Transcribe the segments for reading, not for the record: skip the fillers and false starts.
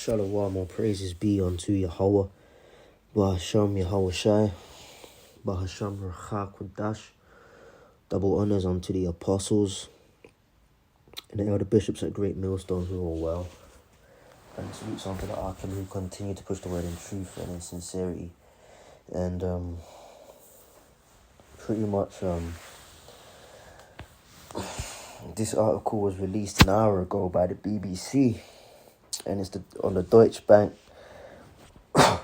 Shalom, all praises be unto Yahweh, Bahasham Yahweh Shai, Bahasham Racha Kodash. Double honors unto the apostles and the elder bishops at Great Millstones who are well. And salutes unto the Archon who continue to push the word in truth and in sincerity. And pretty much this article was released an hour ago by the BBC, and it's on the Deutsche Bank. And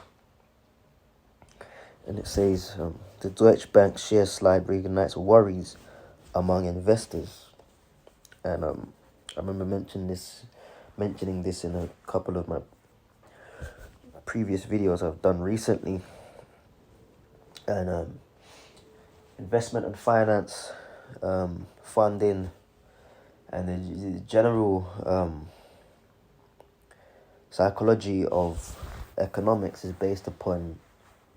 it says, the Deutsche Bank share slide reignites worries among investors. And I remember mentioning this in a couple of my previous videos I've done recently. And investment and finance, funding, and the general psychology of economics is based upon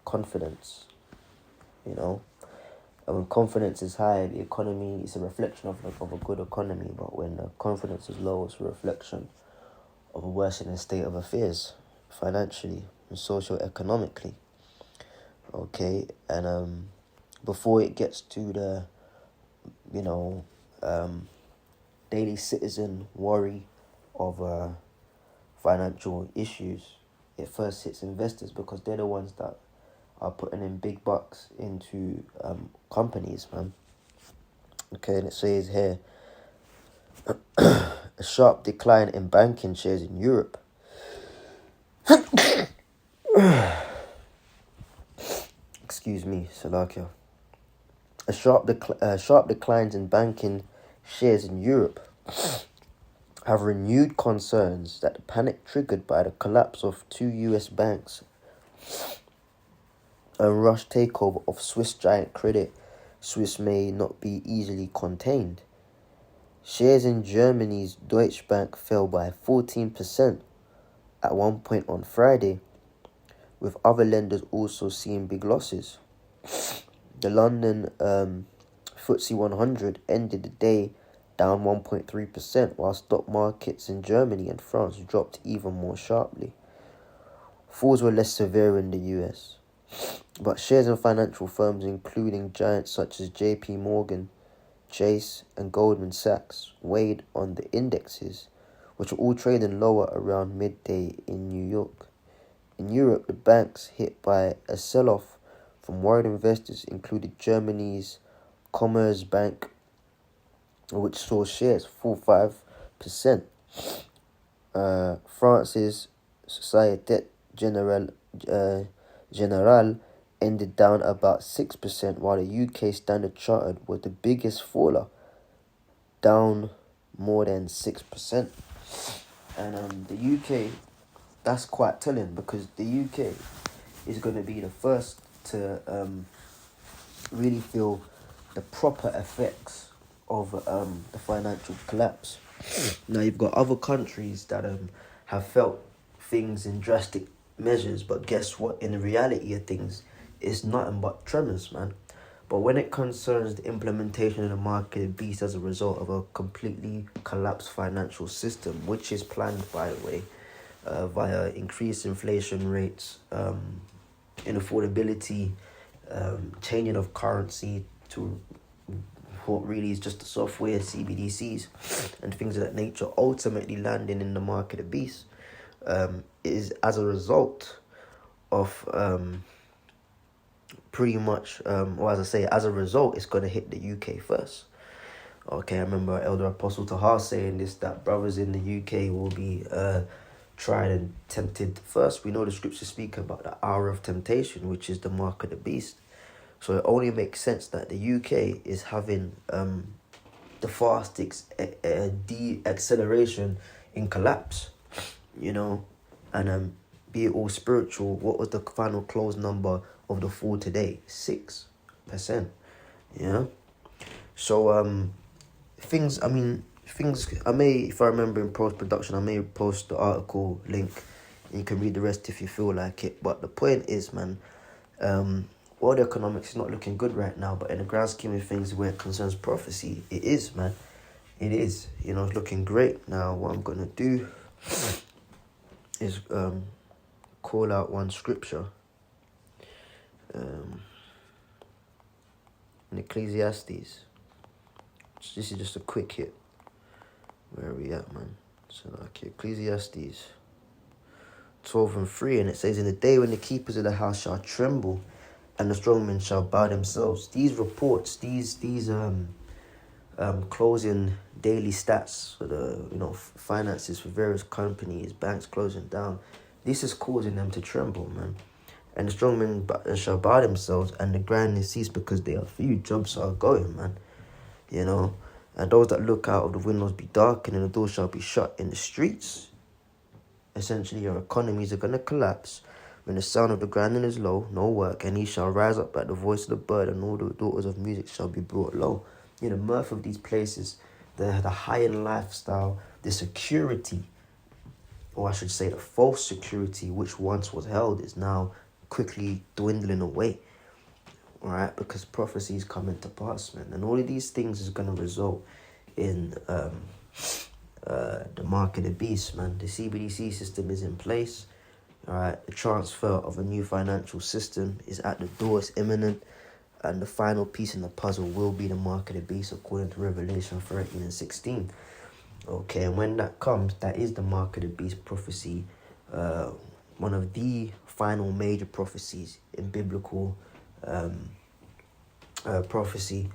confidence, and when confidence is high, the economy is a reflection of a good economy. But when the confidence is low, it's a reflection of a worsening state of affairs, financially and socio-economically. Okay, and before it gets to the daily citizen worry of financial issues, it first hits investors, because they're the ones that are putting in big bucks into companies, man. Okay, and it says here, a sharp decline in banking shares in Europe. Excuse me, Salakia. Sharp declines in banking shares in Europe have renewed concerns that the panic triggered by the collapse of two US banks and rush takeover of Swiss giant Credit Suisse may not be easily contained. Shares in Germany's Deutsche Bank fell by 14% at one point on Friday, with other lenders also seeing big losses. The London FTSE 100 ended the day down 1.3%, while stock markets in Germany and France dropped even more sharply. Falls were less severe in the US, but shares in financial firms, including giants such as JP Morgan, Chase, and Goldman Sachs, weighed on the indexes, which are all trading lower around midday in New York. In Europe, the banks hit by a sell-off from worried investors included Germany's Commerzbank, which saw shares fall 5%. France's Société Générale ended down about 6%, while the UK Standard Chartered was the biggest faller, down more than 6%. And the UK, that's quite telling, because the UK is going to be the first to really feel the proper effects of the financial collapse. Now, you've got other countries that have felt things in drastic measures, but guess what? In the reality of things, it's nothing but tremors, man. But when it concerns the implementation of the market beast as a result of a completely collapsed financial system, which is planned, by the way, via increased inflation rates, inaffordability, changing of currency to what really is just the software, CBDCs, and things of that nature, ultimately landing in the market of beast, is as a result of pretty much, or as I say, as a result, it's going to hit the UK first. Okay, I remember Elder Apostle Tahar saying this, that brothers in the UK will be tried and tempted first. We know the scriptures speak about the hour of temptation, which is the mark of the beast. So it only makes sense that the UK is having the fastest de-acceleration in collapse, and be it all spiritual. What was the final close number of the fall today? 6%. So things, I may, if I remember in post-production, I may post the article link, and you can read the rest if you feel like it. But the point is, man, world economics is not looking good right now, but in the grand scheme of things, where it concerns prophecy, it is, man. It is. It's looking great. Now, what I'm going to do is call out one scripture in Ecclesiastes. This is just a quick hit. Where are we at, man? So like Ecclesiastes 12:3, and it says, "In the day when the keepers of the house shall tremble, and the strong men shall bow themselves." These reports, these closing daily stats for the finances for various companies, banks closing down. This is causing them to tremble, man. And the strong men shall bow themselves, and the grinding cease, because they are few. Jobs are going, man. And those that look out of the windows be darkened, and the doors shall be shut in the streets. Essentially, your economies are going to collapse. When the sound of the grinding is low, no work, and he shall rise up at the voice of the bird, and all the daughters of music shall be brought low. The mirth of these places, the high-end lifestyle, the security, or I should say the false security which once was held, is now quickly dwindling away. Alright, because prophecies come into pass, man. And all of these things is going to result in the mark of the beast, man. The CBDC system is in place. Alright, the transfer of a new financial system is at the door, it's imminent. And the final piece in the puzzle will be the mark of the beast, according to Revelation 13 and 16. Okay, and when that comes, that is the mark of the beast prophecy. One of the final major prophecies in biblical prophecy.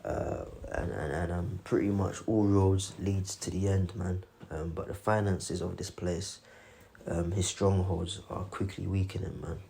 And pretty much all roads leads to the end, man. But the finances of this place, his strongholds are quickly weakening, man.